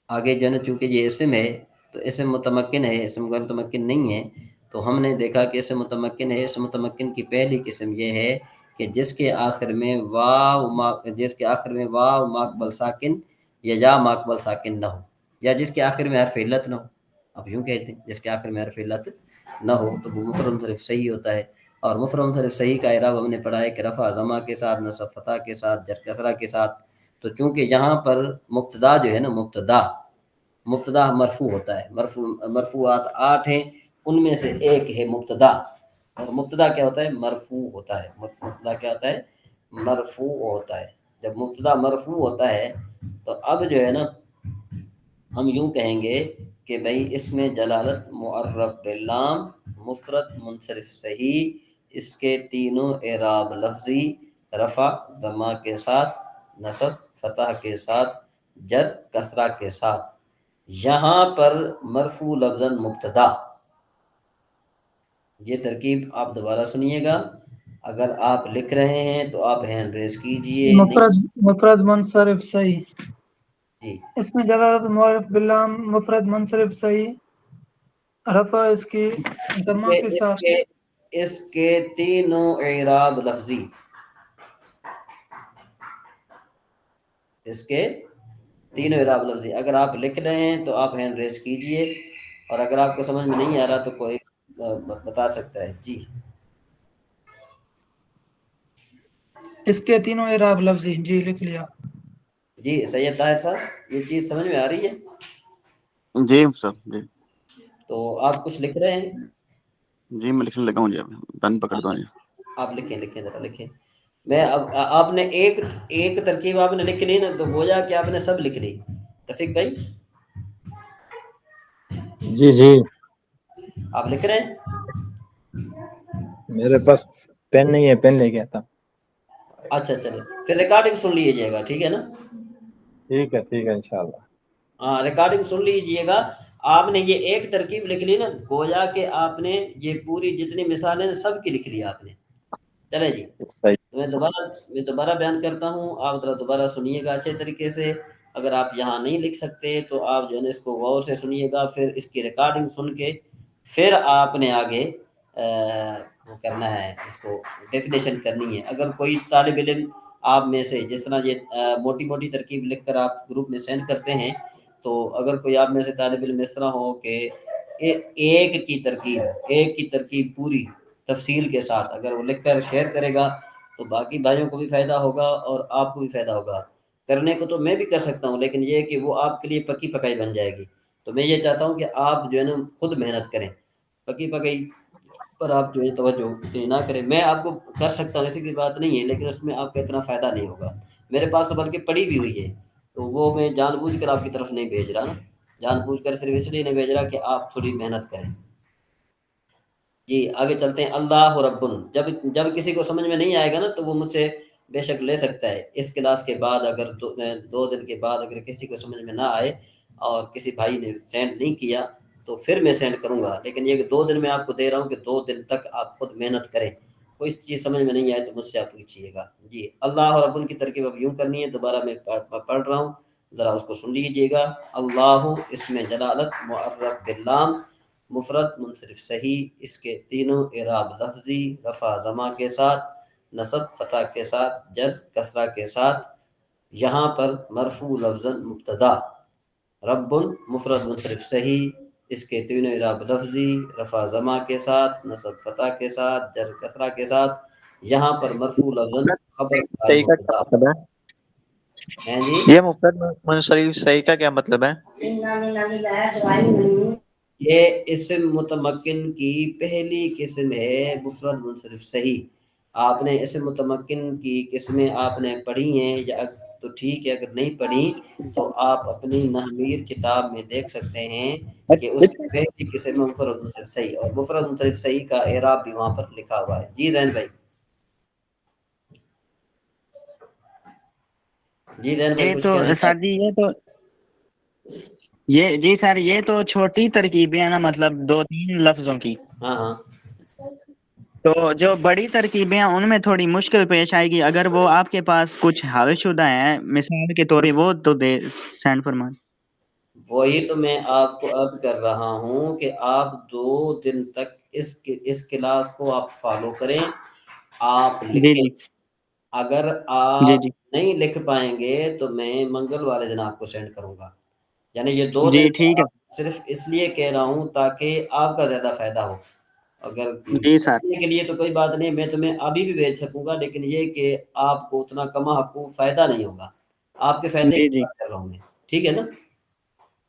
آگے جو ہے نا چونکہ یہ اسم ہے تو اسم متمکن ہے، اسم غیر متمکن نہیں ہے، تو ہم نے دیکھا کہ اسم متمکن ہے۔ اسم متمکن کی پہلی قسم یہ ہے کہ جس کے آخر میں واو ماقبل ساکن یا یا ماقبل ساکن نہ ہو، یا جس کے آخر میں حرف علت نہ ہو۔ اب یوں کہتے ہیں جس کے آخر میں حرف علت نہ ہو تو وہ مفرد منصرف صحیح ہوتا ہے۔ اور مفرد منصرف صحیح کا اعراب ہم نے پڑھا ہے کہ رفع ضمہ کے ساتھ، نصب فتح کے ساتھ، جر کسرہ کے ساتھ۔ تو چونکہ یہاں پر مبتدا جو ہے نا، مبتدا مرفوع ہوتا ہے۔ مرفوعات 8 ہیں، ان میں سے ایک ہے مبتدا، اور مبتدا کیا ہوتا ہے؟ مرفوع ہوتا ہے۔ مبتدا کیا ہوتا ہے؟ مرفوع ہوتا ہے۔ جب مبتدا مرفوع ہوتا ہے تو اب جو ہے نا ہم یوں کہیں گے کہ بھئی اس میں جلالت معرف باللام، مفرد منصرف صحیح، اس کے تینوں اعراب لفظی، رفع ضمہ کے ساتھ، نصب فتح کے ساتھ، جر کسرہ کے ساتھ۔ یہاں پر مرفوع لفظاً مبتدا، یہ ترکیب آپ دوبارہ سنیے گا۔ اگر آپ لکھ رہے ہیں تو آپ ہینڈ ریز کیجئے۔ مفرد منصرف صحیح، جی اس میں جلالت معرف باللام، مفرد منصرف صحیح، رفع اس کی ضمہ کے ساتھ، اس کے تینوں اعراب لفظی، اس کے تینوں اعراب لفظی۔ اگر آپ لکھ رہے ہیں تو آپ ہینڈ ریز کیجئے، اور اگر آپ کو سمجھ میں نہیں آ رہا تو کوئی بتا سکتا ہے۔ جی اس کے تینوں اعراب لفظی، جی لکھ لیا۔ جی سید طاہر صاحب، یہ چیز سمجھ میں آ رہی ہے؟ جی صاحب جی تو آپ کچھ لکھ رہے ہیں؟ جی میں لکھنے لگا ہوں جی، پین پکڑتا ہوں جی۔ آپ لکھیں ذرا لکھیں۔ میں اب آپ نے ایک ترکیب آپ نے لکھ لی نا، تو گویا کہ آپ نے سب لکھ لی۔ رفیق بھائی جی جی آپ لکھ رہے ہیں؟ میرے پاس پین نہیں ہے، پین لے کے آتا۔ اچھا چلے، پھر ریکارڈنگ سن لیجیے گا، ٹھیک ہے نا؟ ٹھیک ہے انشاءاللہ۔ ہاں ریکارڈنگ سن لیجیے گا۔ آپ نے یہ ایک ترکیب لکھ لی نا، گویا کہ آپ نے یہ پوری جتنی مثالیں سب کی لکھ لی آپ نے۔ چلے جی، صحیح۔ میں دوبارہ بیان کرتا ہوں، آپ ذرا دوبارہ سنیے گا اچھے طریقے سے۔ اگر آپ یہاں نہیں لکھ سکتے تو آپ جو ہے نا اس کو غور سے سنیے گا، پھر اس کی ریکارڈنگ سن کے پھر آپ نے آگے وہ کرنا ہے، اس کو ڈیفینیشن کرنی ہے۔ اگر کوئی طالب علم آپ میں سے، جس طرح یہ موٹی موٹی ترکیب لکھ کر آپ گروپ میں سینڈ کرتے ہیں، تو اگر کوئی آپ میں سے طالب علم اس طرح ہو کہ ایک کی ترکیب پوری تفصیل کے ساتھ اگر وہ لکھ کر شیئر کرے گا تو باقی بھائیوں کو بھی فائدہ ہوگا اور آپ کو بھی فائدہ ہوگا۔ کرنے کو تو میں بھی کر سکتا ہوں، لیکن یہ کہ وہ آپ کے لیے پکی پکائی بن جائے گی۔ تو میں یہ چاہتا ہوں کہ آپ جو ہے نا خود محنت کریں، پکی پکائی پر آپ جو ہے توجہ نہ کریں۔ میں آپ کو کر سکتا ہوں، ایسی کوئی بات نہیں ہے، لیکن اس میں آپ کا اتنا فائدہ نہیں ہوگا۔ میرے پاس تو بلکہ پڑی بھی ہوئی ہے، تو وہ میں جان بوجھ کر آپ کی طرف نہیں بھیج رہا نا، جان بوجھ کر صرف اس لیے نہیں بھیج رہا کہ آپ تھوڑی محنت کریں۔ جی آگے چلتے ہیں۔ اللہ رب، جب کسی کو سمجھ میں نہیں آئے گا نا تو وہ مجھ سے بے شک لے سکتا ہے۔ اس کلاس کے بعد اگر 2 دن کے بعد اگر کسی کو سمجھ میں نہ آئے اور کسی بھائی نے سینڈ نہیں کیا تو پھر میں سینڈ کروں گا، لیکن یہ کہ 2 دن میں آپ کو دے رہا ہوں کہ 2 دن تک آپ خود محنت کریں۔ کوئی چیز سمجھ میں نہیں آئے تو مجھ سے آپ پوچھیے گا۔ جی اللہ رب کی ترکیب اب یوں کرنی ہے، دوبارہ میں پڑھ رہا ہوں، ذرا اس کو سن لیجیے گا۔ اللہ اس میں جلالت معرف باللام، مفرد منصرف صحیح، اس کے تینوں اعراب لفظی، رفع ضمہ کے ساتھ، نصب فتح کے ساتھ، جر کسرہ کے ساتھ۔ یہاں پر مرفوع لفظاً مبتدا، رب مفرد منصرف صحیح، اس کے تینوں اعراب لفظی، رفع ضمہ کے ساتھ، نصب فتح کے ساتھ، جر کسرہ کے ساتھ۔ یہاں پر مرفوع لفظاً خبر صحیح کا کیا مبتدا مطلب ہیں جی۔ ہے؟ یہ مفرد منصرف صحیح کا کیا مطلب ہے؟ یہ اسم متمکن کی پہلی قسم ہے، مفرد منصرف صحیح۔ آپ نے اسم متمکن کی قسمیں آپ نے پڑھی ہیں یا تو ٹھیک ہے، اگر نہیں پڑھی تو آپ اپنی نحویر کتاب میں دیکھ سکتے ہیں کہ اس کی پہلی قسم ہے مفرد منصرف صحیح، اور مفرد منصرف صحیح کا اعراب بھی وہاں پر لکھا ہوا ہے۔ جی زین بھائی، جی زین بھائی یہ کچھ تو کہنا سر جی یہ جی سر یہ تو چھوٹی ترکیبیں ہیں نا، مطلب 2-3 لفظوں کی۔ ہاں ہاں تو جو بڑی ترکیبیں ہیں ان میں تھوڑی مشکل پیش آئے گی، اگر وہ آپ کے پاس کچھ حل شدہ ہیں مثال کے طور پہ وہ تو دے سینڈ فرما۔ وہی تو میں آپ کو عرض کر رہا ہوں کہ آپ 2 دن تک اس کلاس کو آپ فالو کریں، آپ جی لکھیں۔ جی اگر جی آپ جی نہیں لکھ پائیں گے تو میں منگل والے دن آپ کو سینڈ کروں گا، یعنی یہ 2 جی دن ٹھیک ہے صرف اس لیے کہہ رہا ہوں تاکہ آپ کا زیادہ فائدہ ہو۔ اگر جی سر کرنے کے لیے تو کوئی بات نہیں، میں تمہیں ابھی بھی بھیج سکوں گا، لیکن یہ کہ آپ کو اتنا کما حقوق فائدہ نہیں ہوگا، آپ کے فائدے جی کی جی بات کر رہا ہوں میں، ٹھیک ہے نا؟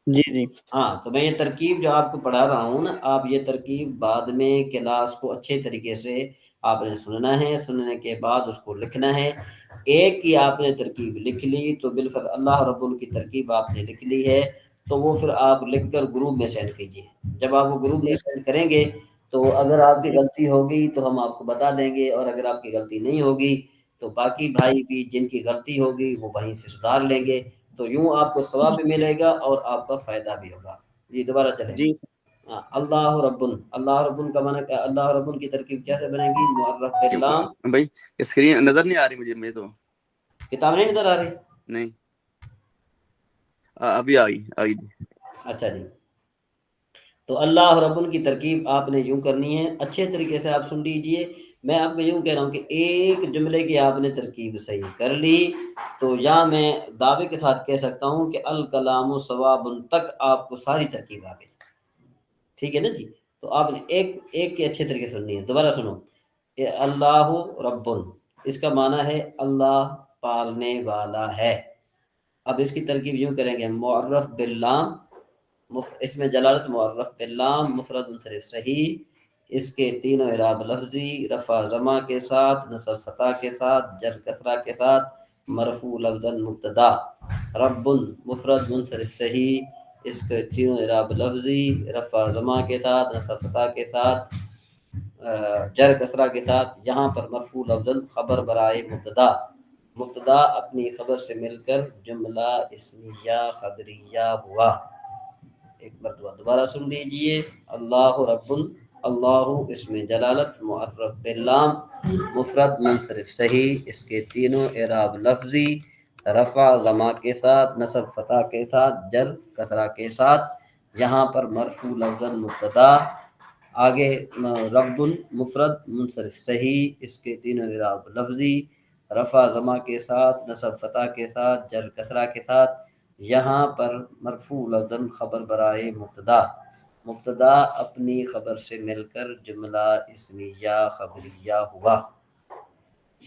جی جی ہاں تو میں یہ ترکیب جو آپ کو پڑھا رہا ہوں نا، آپ یہ ترکیب بعد میں کلاس کو اچھے طریقے سے آپ نے سننا ہے، سننے کے بعد اس کو لکھنا ہے۔ ایک کی آپ نے ترکیب لکھ لی تو بالفعل اللہ رب ال کی ترکیب آپ نے لکھ لی ہے، تو وہ پھر آپ لکھ کر گروپ میں سینڈ کیجیے۔ جب آپ وہ گروپ میں سینڈ کریں گے تو اگر آپ کی غلطی ہوگی تو ہم آپ کو بتا دیں گے، اور اگر آپ کی غلطی نہیں ہوگی تو باقی بھائی بھی جن کی غلطی ہوگی وہ وہیں سے سدھار لیں گے، تو یوں آپ کو ثواب بھی ملے گا اور آپ کا فائدہ بھی ہوگا۔ جی دوبارہ چلیں۔ جی ہاں، اللہ ربن، اللہ ربن کا معنی کیا؟ اللہ ربن کی ترکیب کیسے بنے گی؟ معرف باللام۔ بھائی اسکرین نظر نہیں آ رہی مجھے، میں تو کتاب نہیں نظر آ رہی؟ نہیں، ابھی آئی جی۔ اچھا جی، تو اللہ ربن کی ترکیب آپ نے یوں کرنی ہے، اچھے طریقے سے آپ سن لیجئے۔ میں آپ کو یوں کہہ رہا ہوں کہ ایک جملے کی آپ نے ترکیب صحیح کر لی تو یا میں دعوے کے ساتھ کہہ سکتا ہوں کہ الکلام ثواب تک آپ کو ساری ترکیب آ گئی، ٹھیک ہے نا جی؟ تو آپ نے ایک کے اچھے طریقے سے سننی ہے۔ دوبارہ سنو، اللہ ربن، اس کا معنی ہے اللہ پالنے والا ہے۔ اب اس کی ترکیب یوں کریں گے، معرف باللام، اس میں جلالت معرف باللام، مفرد منصرف صحیح، اس کے تینوں اعراب لفظی، رفع ضمہ کے ساتھ، نصب فتح کے ساتھ، جر کسرہ کے ساتھ، مرفوع لفظاً مبتدا، رب مفرد منصرف صحیح، اس کے تینوں اعراب لفظی، رفع ضمہ کے ساتھ، نصب فتح کے ساتھ، جر کسرہ کے ساتھ، یہاں پر مرفوع لفظاً خبر برائے مبتدا، مبتدا اپنی خبر سے مل کر جملہ اسمیہ خبریہ ہوا۔ ایک مرتبہ دوبارہ سن لیجئے، اللہ رب، اللہ اسم جلالت معرف باللام، مفرد منصرف صحیح، اس کے تینوں اعراب لفظی، رفع ضمہ کے ساتھ، نصب فتح کے ساتھ، جر کسرہ کے ساتھ، یہاں پر مرفوع لفظاً مبتدا، آگے رب مفرد منصرف صحیح، اس کے تینوں اعراب لفظی، رفع ضمہ کے ساتھ، نصب فتح کے ساتھ، جر کسرہ کے ساتھ، یہاں پر مرفوع لفظاً خبر برائے مبتدا، مبتدا اپنی خبر سے مل کر جملہ اسمیہ خبریہ ہوا۔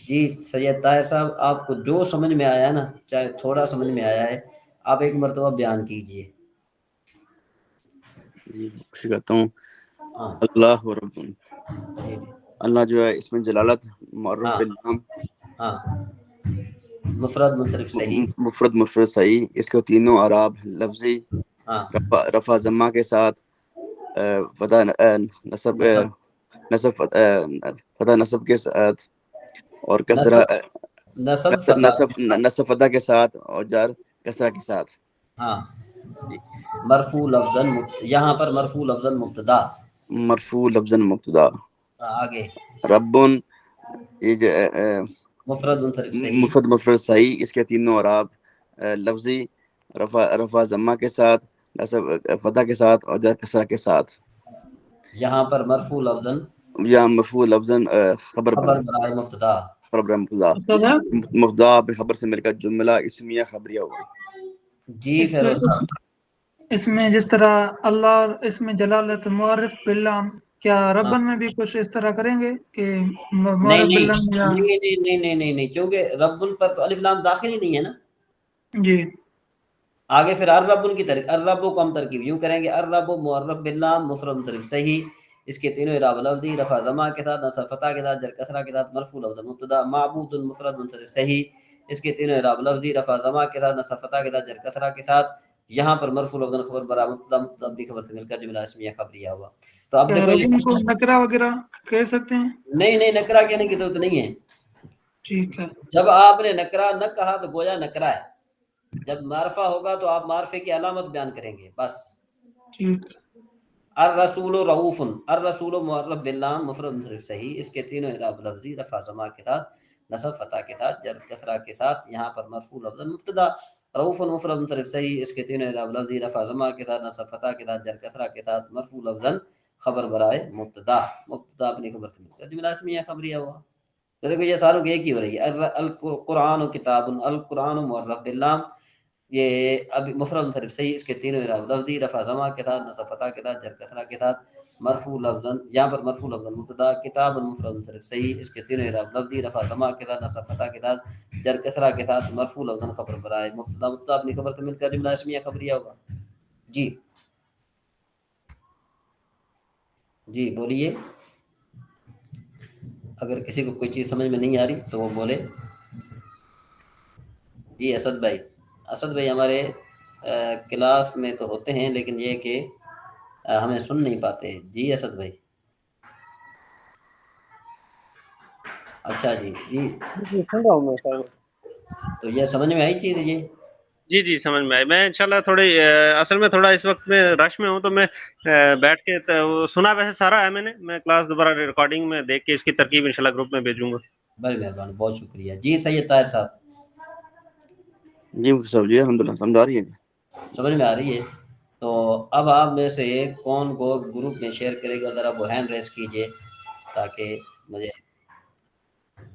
جی سید طاہر صاحب، آپ کو جو سمجھ میں آیا نا، چاہے تھوڑا سمجھ میں آیا ہے، آپ ایک مرتبہ بیان کیجئے۔ جی کوشش کرتا ہوں۔ ہاں اللہ رب، جی جی اللہ جو ہے اس میں جلالت معرف ہاں باللام، ہاں، مفرد منصرف صحیح، مفرد صحیح، اس کے تینوں اعراب لفظی، ہاں، رفع ضمہ کے ساتھ، فتح نصب نصب فتح نصب کے ساتھ، اور کسرہ نصب فتح، نصب فتح کے ساتھ، اور جر کسرہ کے ساتھ۔ ہاں، جی، مرفوع لفظاً یہاں پر مرفوع لفظاً مبتدا، مرفوع لفظاً مبتدا، آگے رب، یہ جو مفرد منصرف صحیح، مفرد صحیح، اس کے تینوں اعراب لفظی، رفع ضمہ کے ساتھ، نصب فتح کے ساتھ، اور جر کسرہ کے ساتھ، یہاں پر مرفوع لفظاً یا مرفوع لفظاً خبر خبر برائے مبتدا۔ مبتدا، مبتدا اپنی خبر سے مل کر جملہ اسمیہ خبریہ ہو گئی۔ جی فیروز صاحب، اس میں جس طرح اللہ اس میں جلالت معرف باللام، کیا ہاں، ربن میں بھی کچھ اس طرح کریں گے کہ نہیں معرف نہیں باللام یا نہیں نہیں نہیں نہیں نہیں نہیں، کیونکہ رب پر تو الف لام داخل ہی نہیں ہے نا۔ جی آگے پھر الرب کی ترکیب، الرب کو ہم ترکیب یوں کریں گے، الرب معرف باللام، مفرد منصرف صحیح، اس کے تینوں اعراب لفظی، رفع ضمہ کے ساتھ، نصب فتح کے ساتھ، جر کسرہ کے ساتھ، مرفوع لفظ مبتدا، معبود مفرد منصرف صحیح، اس کے تینوں اعراب لفظی، رفع ضمہ کے ساتھ، نصب فتح کے ساتھ، جر کسرہ کے ساتھ، یہاں پر مرفوع لفظ خبر برا مبتدا، مبتدا اپنی خبر سے مل کر جملہ اسمیہ خبریہ ہوا۔ تو اب کیا دیکھو ربن کو نکرہ وغیرہ کہہ سکتے ہیں؟ نہیں نکرہ کہنے کی ضرورت نہیں ہے۔ ٹھیک ہے، جب آپ نے نکرہ نہ کہا تو گویا نکرہ ہے، جب معرفہ ہوگا تو آپ معرفے کی علامت بیان کریں گے بس۔ ٹھیک، الرسول رؤوف، الرسول معرف باللام مفرد منصرف صحیح، اس کے تینوں اعراب لفظی، رفع ضمہ کے ساتھ، نصب فتح کے ساتھ، جر کسرہ کے ساتھ، یہاں پر مرفوع لفظ مبتدا، رؤوف مفرد منصرف صحیح، اس کے تینوں اعراب لفظی، رفع ضمہ کے ساتھ، نصب فتح کے ساتھ، جر کسرہ کے ساتھ، مرفوع لفظ خبر برائے مبتدا، مبتدا اپنی خبر سے مل کر جملہ اسمیہ خبریہ ہوا. تو دیکھو یہ ساروں کی ایک ہی ہو رہی ہے. القرآن کتاب، القرآن معرف باللام، یہ اب مفرد منصرف صحیح، اس کے تینوں اعراب لفظی، رفع ضمہ کے ساتھ، نصب فتح کے ساتھ، جر کسرہ کے ساتھ، مرفوع لفظاً، یہاں پر مرفوع لفظاً مبتدا، کتاب مفرد منصرف صحیح، اس کے تینوں اعراب لفظی، رفع ضمہ کے ساتھ، نصب فتح کے ساتھ، جر کسرہ کے ساتھ، مرفوع لفظاً خبر برائے مبتدا، مبتدا اپنی خبر سے مل کر جملہ اسمیہ خبریہ ہوگا. جی جی بولیے، اگر کسی کو کوئی چیز سمجھ میں نہیں آ رہی تو وہ بولے. جی اسد بھائی، اسد بھائی ہمارے کلاس میں تو ہوتے ہیں لیکن یہ کہ ہمیں سن نہیں پاتے. جی اسد بھائی، اچھا جی جی، جی سن رہا ہوں میں سر. تو یہ سمجھ میں آئی چیز یہ؟ جی سمجھ میں آئی. میں انشاءاللہ تھوڑی اصل میں تھوڑا اس وقت میں رش میں ہوں تو میں بیٹھ کے سنا ویسے سارا ہے میں کلاس دوبارہ ریکارڈنگ میں دیکھ کے اس کی ترکیب انشاءاللہ گروپ میں بھیجوں گا. بڑی مہربانی، بہت شکریہ. جی سید طاہر صاحب، جی مفتی صاحب جی الحمد للہ سمجھ آ رہی ہے. سمجھ میں آ رہی ہے؟ تو اب آپ میں سے کون کو گروپ میں شیئر کرے گا ذرا وہ ہینڈ ریز کیجئے تاکہ مجھے.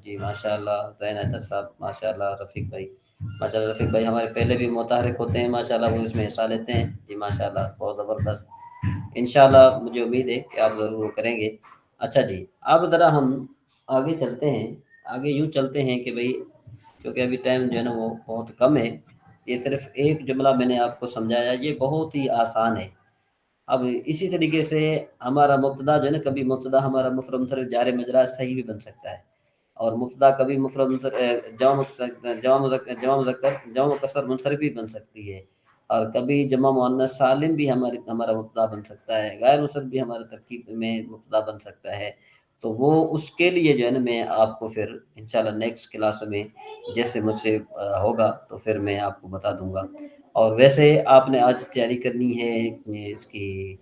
جی ماشاء اللہ زین حیدر صاحب، ماشاء اللہ رفیق بھائی، ماشاء اللہ رفیق بھائی ہمارے پہلے بھی متحرک ہوتے ہیں ماشاء اللہ، وہ اس میں حصہ لیتے ہیں. جی ماشاء اللہ بہت زبردست. انشاءاللہ مجھے امید ہے کہ آپ ضرور کریں گے. اچھا جی، اب ذرا ہم آگے چلتے ہیں. آگے یوں چلتے ہیں کہ بھئی کیونکہ ابھی ٹائم جو ہے نا وہ بہت کم ہے. یہ صرف ایک جملہ میں نے آپ کو سمجھایا، یہ بہت ہی آسان ہے. اب اسی طریقے سے ہمارا مبتدا جو ہے نا، کبھی مبتدا ہمارا مفرد منصرف جار مجرور صحیح بھی بن سکتا ہے، اور مبتدا کبھی مفرد جمع مکسر منصرف بھی بن سکتی ہے، اور کبھی جمع مؤنث سالم بھی ہمارا مبتدا بن سکتا ہے، غیر منصرف بھی ہمارا ترکیب میں مبتدا بن سکتا ہے. تو وہ اس کے لیے جو ہے نا میں آپ کو پھر انشاءاللہ نیکسٹ کلاس میں جیسے مجھ سے ہوگا تو پھر میں آپ کو بتا دوں گا. اور ویسے آپ نے آج تیاری کرنی ہے اس کی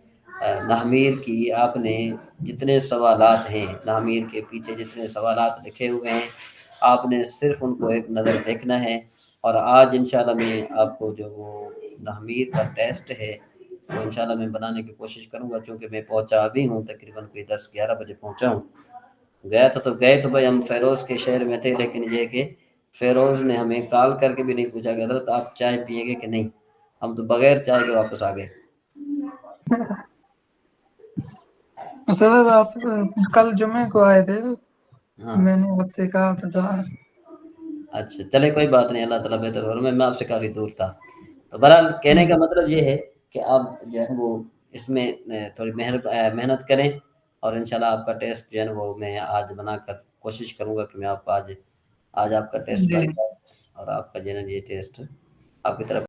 نحمیر کی. آپ نے جتنے سوالات ہیں نحمیر کے پیچھے جتنے سوالات لکھے ہوئے ہیں، آپ نے صرف ان کو ایک نظر دیکھنا ہے. اور آج انشاءاللہ میں آپ کو جو وہ نحمیر کا ٹیسٹ ہے وہ انشاءاللہ میں بنانے کی کوشش کروں گا، چونکہ میں پہنچا بھی ہوں تقریباً کوئی 10-11 بجے پہنچا ہوں. گئے تو بھائی ہم فیروز کے شہر میں تھے، لیکن یہ کہ فیروز نے ہمیں کال کر کے بھی نہیں پوچھا کہ حضرت آپ چائے پیئیں گے کہ نہیں. ہم تو بغیر چائے کے واپس آ گئے. صاحب آپ کل جمعے کو آئے تھے، ہاں میں نے آپ سے کہا تھا. اچھا چلے کوئی بات نہیں، اللہ تعالیٰ بہتر. اور میں آپ سے کافی دور تھا. تو بہرحال کہنے کا مطلب یہ ہے کہ آپ جو ہے وہ اس میں تھوڑی محنت کریں، اور انشاءاللہ آپ کا ٹیسٹ جو ہے نا وہ میں آج بنا کر کوشش کروں گا کہ میں آپ کو آج آپ کا ٹیسٹ جی بن جائے، اور آپ کا جو ہے نا یہ ٹیسٹ آپ کی طرف